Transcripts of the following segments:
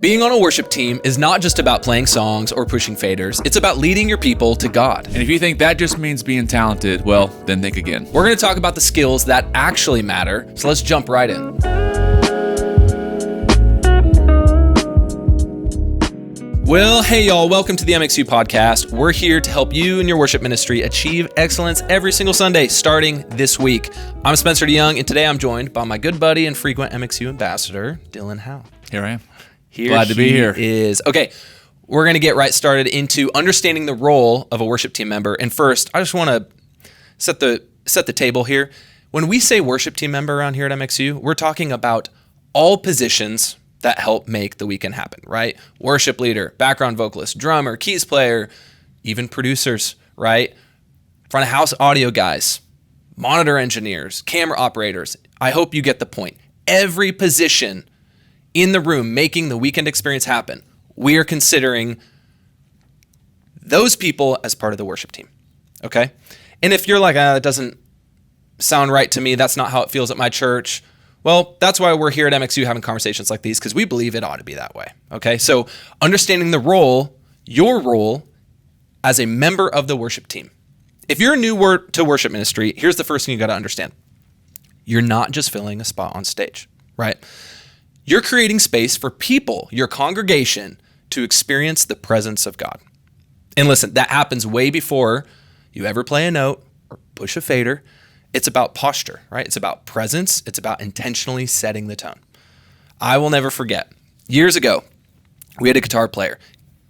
Being on a worship team is not just about playing songs or pushing faders. It's about leading your people to God. And if you think that just means being talented, well, then think again. We're going to talk about the skills that actually matter. So let's jump right in. Well, hey y'all, welcome to the MxU podcast. We're here to help you and your worship ministry achieve excellence every single Sunday, starting this week. I'm Spencer DeYoung, and today I'm joined by my good buddy and frequent MxU ambassador, Dylan Howe. Here I am. Glad to be here. Okay, we're going to get right started into understanding the role of a worship team member. And first, I just want to set the table here. When we say worship team member around here at MxU, we're talking about all positions that help make the weekend happen, right? Worship leader, background vocalist, drummer, keys player, even producers, right? Front of house audio guys, monitor engineers, camera operators. I hope you get the point. Every position in the room making the weekend experience happen, we are considering those people as part of the worship team, okay? And if you're like, it doesn't sound right to me, that's not how it feels at my church, well, that's why we're here at MxU having conversations like these, because we believe it ought to be that way, okay? So understanding the role, your role as a member of the worship team. If you're new to worship ministry, here's the first thing you got to understand. You're not just filling a spot on stage, right? You're creating space for people, your congregation, to experience the presence of God. And listen, that happens way before you ever play a note or push a fader. It's about posture, right? It's about presence. It's about intentionally setting the tone. I will never forget. Years ago, we had a guitar player,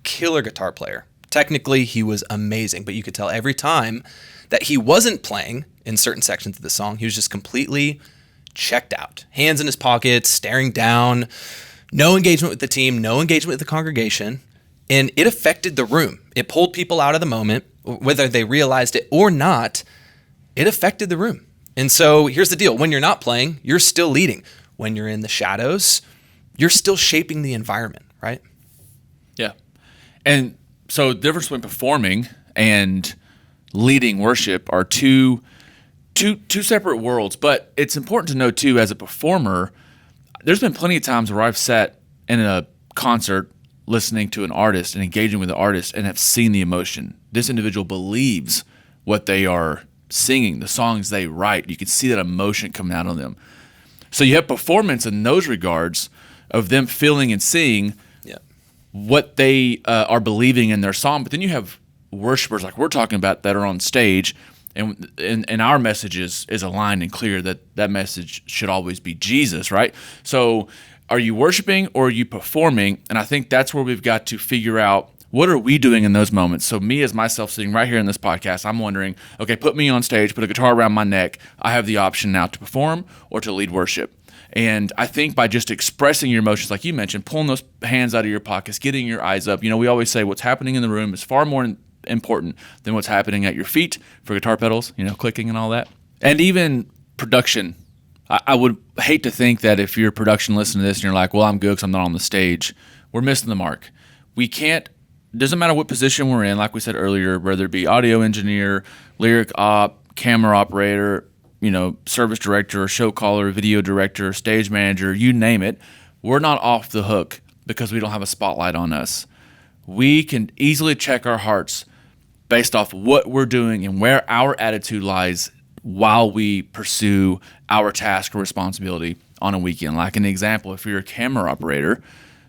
killer guitar player. Technically, he was amazing, but you could tell every time that he wasn't playing in certain sections of the song, he was just completely checked out, hands in his pockets, staring down, no engagement with the team, no engagement with the congregation, and it affected the room. It pulled people out of the moment, whether they realized it or not, it affected the room. And so here's the deal. When you're not playing, you're still leading. When you're in the shadows, you're still shaping the environment, right? Yeah. And so the difference between performing and leading worship are two separate worlds, but it's important to know too, as a performer, there's been plenty of times where I've sat in a concert listening to an artist and engaging with the artist and have seen the emotion. This individual believes what they are singing, the songs they write. You can see that emotion coming out on them. So you have performance in those regards of them feeling and seeing what they are believing in their song, but then you have worshipers like we're talking about that are on stage. And our message is aligned and clear that message should always be Jesus, right? So are you worshiping or are you performing? And I think that's where we've got to figure out, what are we doing in those moments? So me as myself sitting right here in this podcast, I'm wondering, okay, put me on stage, put a guitar around my neck. I have the option now to perform or to lead worship. And I think by just expressing your emotions, like you mentioned, pulling those hands out of your pockets, getting your eyes up, we always say what's happening in the room is far more important than what's happening at your feet for guitar pedals, clicking and all that. And even production. I would hate to think that if you're production listening to this and you're like, well, I'm good because I'm not on the stage, we're missing the mark. We can't, doesn't matter what position we're in, like we said earlier, whether it be audio engineer, lyric op, camera operator, service director, show caller, video director, stage manager, you name it, we're not off the hook because we don't have a spotlight on us. We can easily check our hearts based off what we're doing and where our attitude lies while we pursue our task or responsibility on a weekend. Like an example, if you're a camera operator,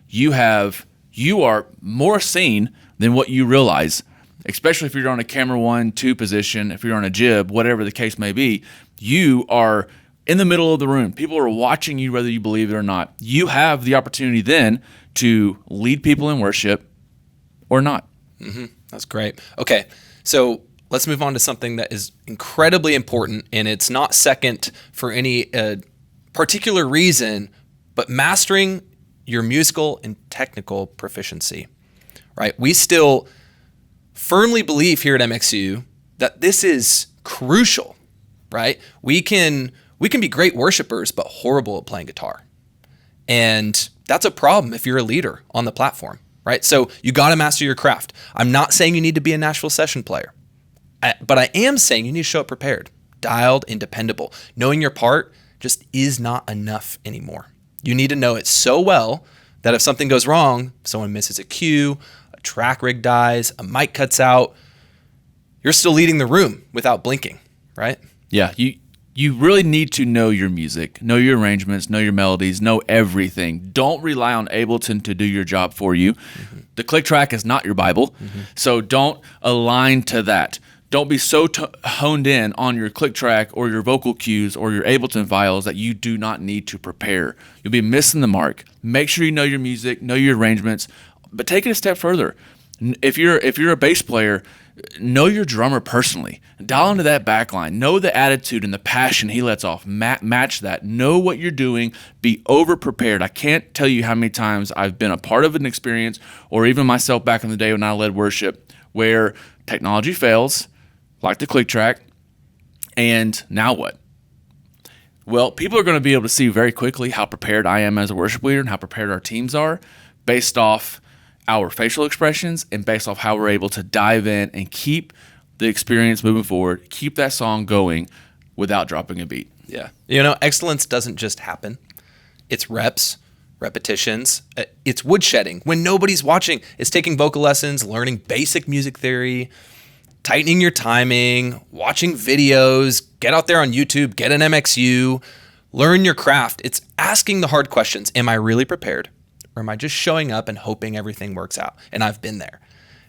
you are more seen than what you realize, especially if you're on a camera 1, 2 position, if you're on a jib, whatever the case may be, you are in the middle of the room. People are watching you whether you believe it or not. You have the opportunity then to lead people in worship or not. Mm-hmm. That's great. Okay, so let's move on to something that is incredibly important, and it's not second for any particular reason, but mastering your musical and technical proficiency, right? We still firmly believe here at MxU that this is crucial, right? We can be great worshipers, but horrible at playing guitar. And that's a problem if you're a leader on the platform. Right? So you got to master your craft. I'm not saying you need to be a Nashville session player, but I am saying you need to show up prepared, dialed, and dependable. Knowing your part just is not enough anymore. You need to know it so well that if something goes wrong, someone misses a cue, a track rig dies, a mic cuts out, you're still leading the room without blinking, right? Yeah, you really need to know your music, know your arrangements, know your melodies, know everything. Don't rely on Ableton to do your job for you. The click track is not your Bible, so don't align to that. Don't be so honed in on your click track or your vocal cues or your Ableton files that you do not need to prepare. You'll be missing the mark. Make sure you know your music, know your arrangements, but take it a step further. If you're a bass player, know your drummer personally. Dial into that back line. Know the attitude and the passion he lets off. Match that. Know what you're doing. Be over-prepared. I can't tell you how many times I've been a part of an experience, or even myself back in the day when I led worship, where technology fails, like the click track, and now what? Well, people are going to be able to see very quickly how prepared I am as a worship leader and how prepared our teams are based off our facial expressions and based off how we're able to dive in and keep the experience moving forward, keep that song going without dropping a beat. Yeah. Excellence doesn't just happen. It's reps, repetitions. It's woodshedding. When nobody's watching, it's taking vocal lessons, learning basic music theory, tightening your timing, watching videos, get out there on YouTube, get an MxU, learn your craft. It's asking the hard questions. Am I really prepared? Or am I just showing up and hoping everything works out? And I've been there.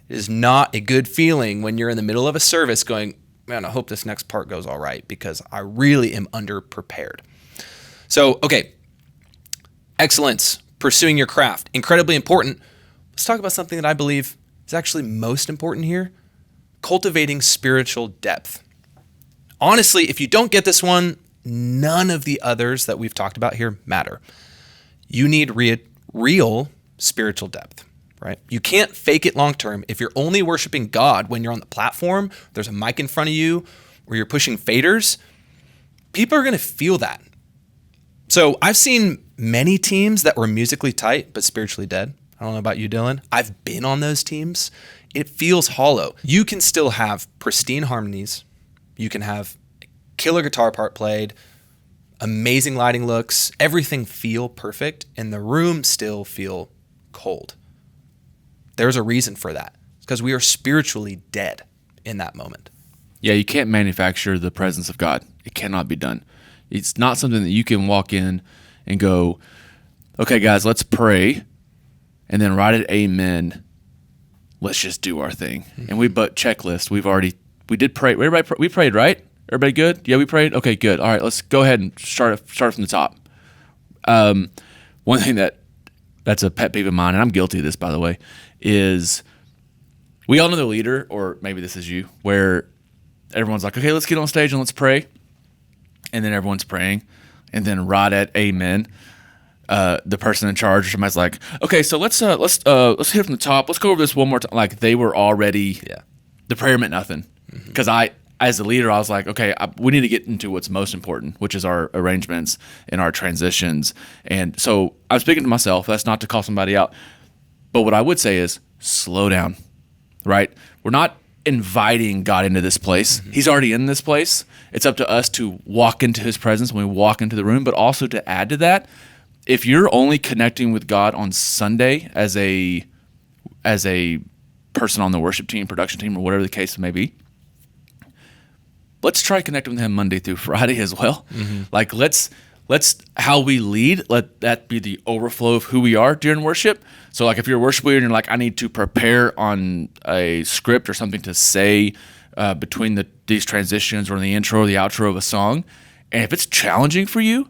It is not a good feeling when you're in the middle of a service going, man, I hope this next part goes all right because I really am underprepared. So, okay, excellence, pursuing your craft, incredibly important. Let's talk about something that I believe is actually most important here. Cultivating spiritual depth. Honestly, if you don't get this one, none of the others that we've talked about here matter. You need real spiritual depth, right? You can't fake it long term. If you're only worshiping God when you're on the platform, there's a mic in front of you, or you're pushing faders, people are going to feel that. So I've seen many teams that were musically tight but spiritually dead. I don't know about you, Dylan. I've been on those teams. It feels hollow. You can still have pristine harmonies. You can have a killer guitar part played, amazing lighting looks, everything feel perfect, and the room still feel cold. There's a reason for that. It's because we are spiritually dead in that moment. Yeah, you can't manufacture the presence of God. It cannot be done. It's not something that you can walk in and go, okay, guys, let's pray, and then right at amen, let's just do our thing. And checklist. We did pray. We prayed, right? Everybody good? Yeah, we prayed. Okay, good. All right, let's go ahead and start from the top. One thing that's a pet peeve of mine, and I'm guilty of this, by the way, is we all know the leader, or maybe this is you, where everyone's like, okay, let's get on stage and let's pray, and then everyone's praying, and then right at amen, the person in charge or somebody's like, okay, so let's hit from the top. Let's go over this one more time. Like they were already, the prayer meant nothing. Because as a leader, I was like, okay, we need to get into what's most important, which is our arrangements and our transitions. And so I'm speaking to myself. That's not to call somebody out. But what I would say is slow down, right? We're not inviting God into this place. He's already in this place. It's up to us to walk into his presence when we walk into the room, but also to add to that, if you're only connecting with God on Sunday as a person on the worship team, production team, or whatever the case may be, let's try connecting with him Monday through Friday as well. Like let's how we lead, let that be the overflow of who we are during worship. So like if you're a worship leader and you're like, I need to prepare on a script or something to say between these transitions or in the intro or the outro of a song, and if it's challenging for you,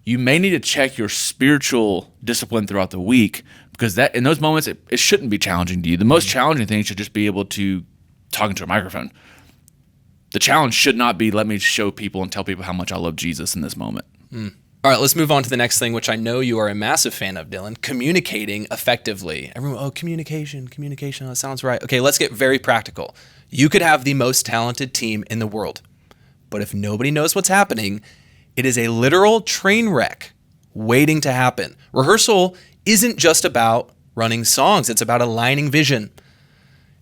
you may need to check your spiritual discipline throughout the week, because that in those moments, it shouldn't be challenging to you. The most challenging thing should just be able to talk into a microphone. The challenge should not be, let me show people and tell people how much I love Jesus in this moment. All right, let's move on to the next thing, which I know you are a massive fan of, Dylan, communicating effectively. Everyone, communication, that sounds right. Okay, let's get very practical. You could have the most talented team in the world, but if nobody knows what's happening, it is a literal train wreck waiting to happen. Rehearsal isn't just about running songs. It's about aligning vision.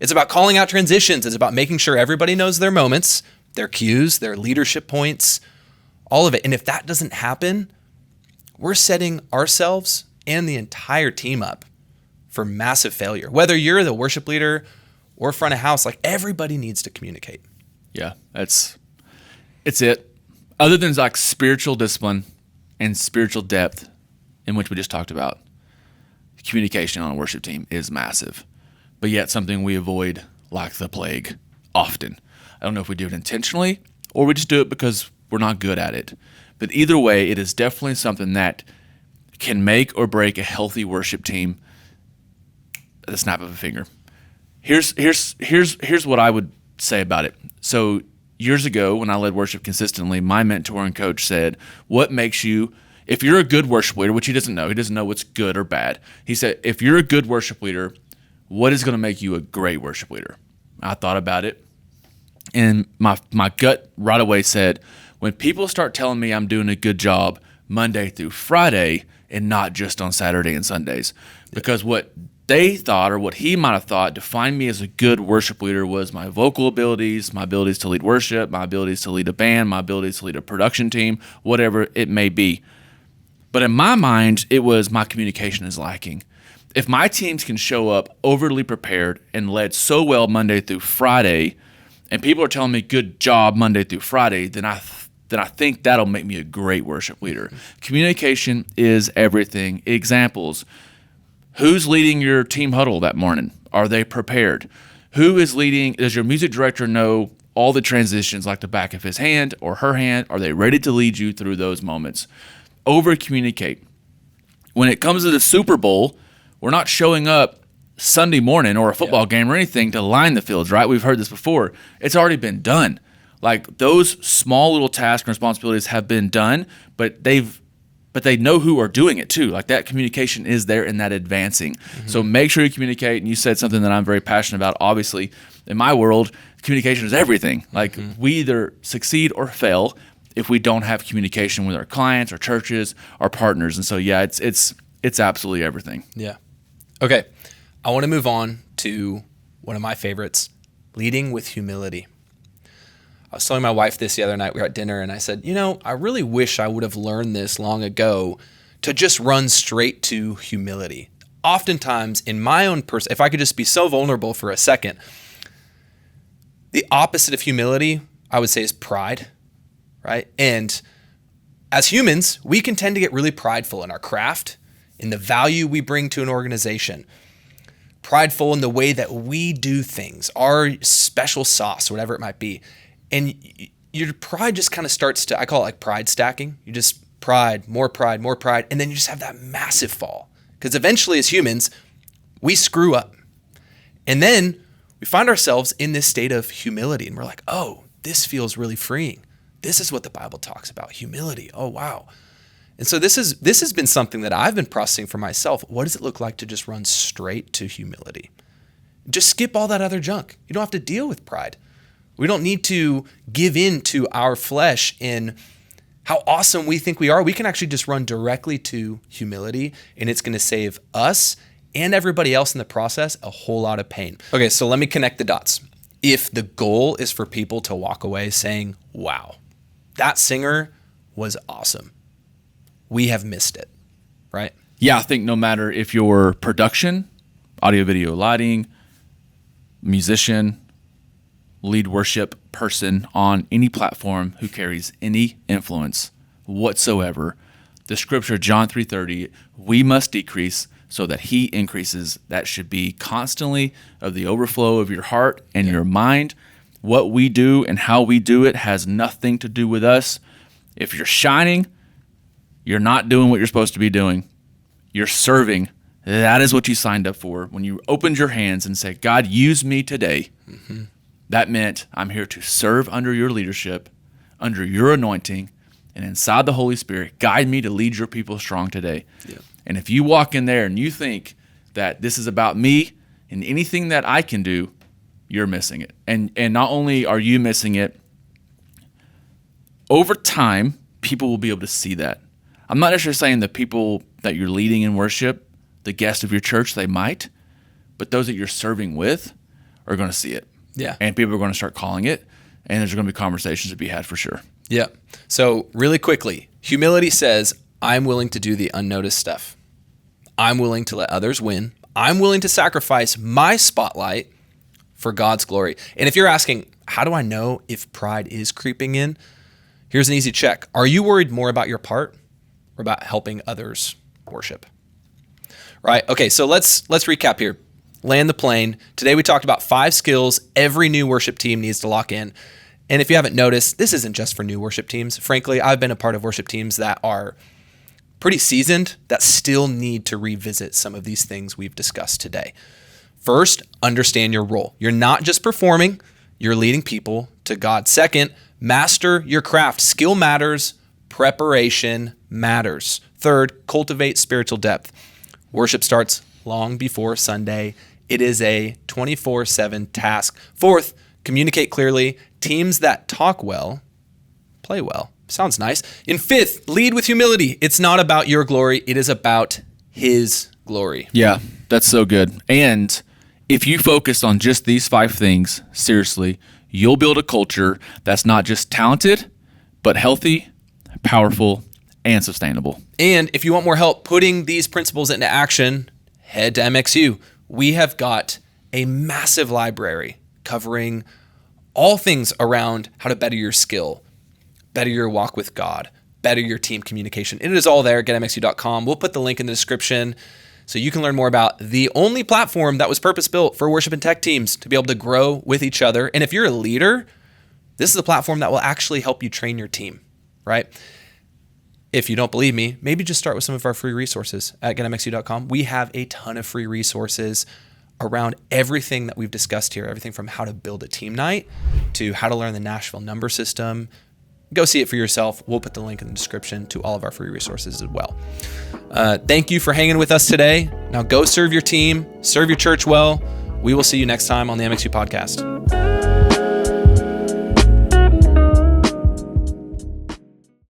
It's about calling out transitions. It's about making sure everybody knows their moments, their cues, their leadership points, all of it. And if that doesn't happen, we're setting ourselves and the entire team up for massive failure. Whether you're the worship leader or front of house, like everybody needs to communicate. Yeah, it's it. Other than like spiritual discipline and spiritual depth, in which we just talked about, communication on a worship team is massive, but yet something we avoid like the plague often. I don't know if we do it intentionally or we just do it because we're not good at it. But either way, it is definitely something that can make or break a healthy worship team at the snap of a finger. Here's what I would say about it. So years ago, when I led worship consistently, my mentor and coach said, what makes you, if you're a good worship leader, which he doesn't know what's good or bad. He said, if you're a good worship leader, what is going to make you a great worship leader? I thought about it, and my gut right away said, when people start telling me I'm doing a good job Monday through Friday and not just on Saturday and Sundays, because what they thought, or what he might have thought, defined me as a good worship leader was my vocal abilities, my abilities to lead worship, my abilities to lead a band, my abilities to lead a production team, whatever it may be. But in my mind, it was my communication is lacking. If my teams can show up overly prepared and led so well Monday through Friday, and people are telling me good job Monday through Friday, then I think that'll make me a great worship leader. Communication is everything. Examples. Who's leading your team huddle that morning? Are they prepared? Who is leading? Does your music director know all the transitions like the back of his hand or her hand? Are they ready to lead you through those moments? Over communicate. When it comes to the Super Bowl, we're not showing up Sunday morning or a football game or anything to line the fields, right? We've heard this before. It's already been done. Like those small little tasks and responsibilities have been done, but they know who are doing it too. Like that communication is there and that advancing. Mm-hmm. So make sure you communicate. And you said something that I'm very passionate about. Obviously, in my world, communication is everything. Like we either succeed or fail if we don't have communication with our clients, our churches, our partners. And so, yeah, it's absolutely everything. Yeah. Okay. I want to move on to one of my favorites, leading with humility. I was telling my wife this the other night. We were at dinner, and I said, I really wish I would have learned this long ago to just run straight to humility. Oftentimes, in my own person, if I could just be so vulnerable for a second, the opposite of humility, I would say, is pride, right? And as humans, we can tend to get really prideful in our craft, in the value we bring to an organization, prideful in the way that we do things, our special sauce, whatever it might be. And your pride just kind of starts to, I call it like pride stacking. You just pride, more pride, and then you just have that massive fall. Because eventually as humans, we screw up. And then we find ourselves in this state of humility. And we're like, oh, this feels really freeing. This is what the Bible talks about, humility. Oh, wow. And so this has been something that I've been processing for myself. What does it look like to just run straight to humility? Just skip all that other junk. You don't have to deal with pride. We don't need to give in to our flesh in how awesome we think we are. We can actually just run directly to humility, and it's going to save us and everybody else in the process a whole lot of pain. Okay, so let me connect the dots. If the goal is for people to walk away saying, wow, that singer was awesome, we have missed it, right? Yeah, I think no matter if you're production, audio, video, lighting, musician, lead worship person on any platform who carries any influence whatsoever, the scripture, John 3:30, we must decrease so that he increases. That should be constantly of the overflow of your heart and your mind. What we do and how we do it has nothing to do with us. If you're shining, you're not doing what you're supposed to be doing. You're serving. That is what you signed up for. When you opened your hands and said, God, use me today, that meant I'm here to serve under your leadership, under your anointing, and inside the Holy Spirit, guide me to lead your people strong today. Yeah. And if you walk in there and you think that this is about me and anything that I can do, you're missing it. And not only are you missing it, over time, people will be able to see that. I'm not necessarily saying the people that you're leading in worship, the guests of your church, they might, but those that you're serving with are going to see it. Yeah. And people are going to start calling it, and there's going to be conversations to be had for sure. Yeah. So really quickly, humility says, I'm willing to do the unnoticed stuff. I'm willing to let others win. I'm willing to sacrifice my spotlight for God's glory. And if you're asking, how do I know if pride is creeping in? Here's an easy check. Are you worried more about your part or about helping others worship? Right? Okay, so let's recap here. Land the plane. Today we talked about 5 skills every new worship team needs to lock in. And if you haven't noticed, this isn't just for new worship teams. Frankly, I've been a part of worship teams that are pretty seasoned that still need to revisit some of these things we've discussed today. First, understand your role. You're not just performing, you're leading people to God. Second, master your craft. Skill matters, preparation matters. Third, cultivate spiritual depth. Worship starts long before Sunday. It is a 24/7 task. Fourth, communicate clearly. Teams that talk well, play well. Sounds nice. And fifth, lead with humility. It's not about your glory. It is about His glory. Yeah, that's so good. And if you focus on just these 5 things, seriously, you'll build a culture that's not just talented, but healthy, powerful, and sustainable. And if you want more help putting these principles into action, head to MxU. We have got a massive library covering all things around how to better your skill, better your walk with God, better your team communication. It is all there at getmxu.com. We'll put the link in the description so you can learn more about the only platform that was purpose-built for worship and tech teams to be able to grow with each other. And if you're a leader, this is a platform that will actually help you train your team, right? If you don't believe me, maybe just start with some of our free resources at getmxu.com. We have a ton of free resources around everything that we've discussed here, everything from how to build a team night to how to learn the Nashville number system. Go see it for yourself. We'll put the link in the description to all of our free resources as well. Thank you for hanging with us today. Now go serve your team, serve your church well. We will see you next time on the MxU podcast.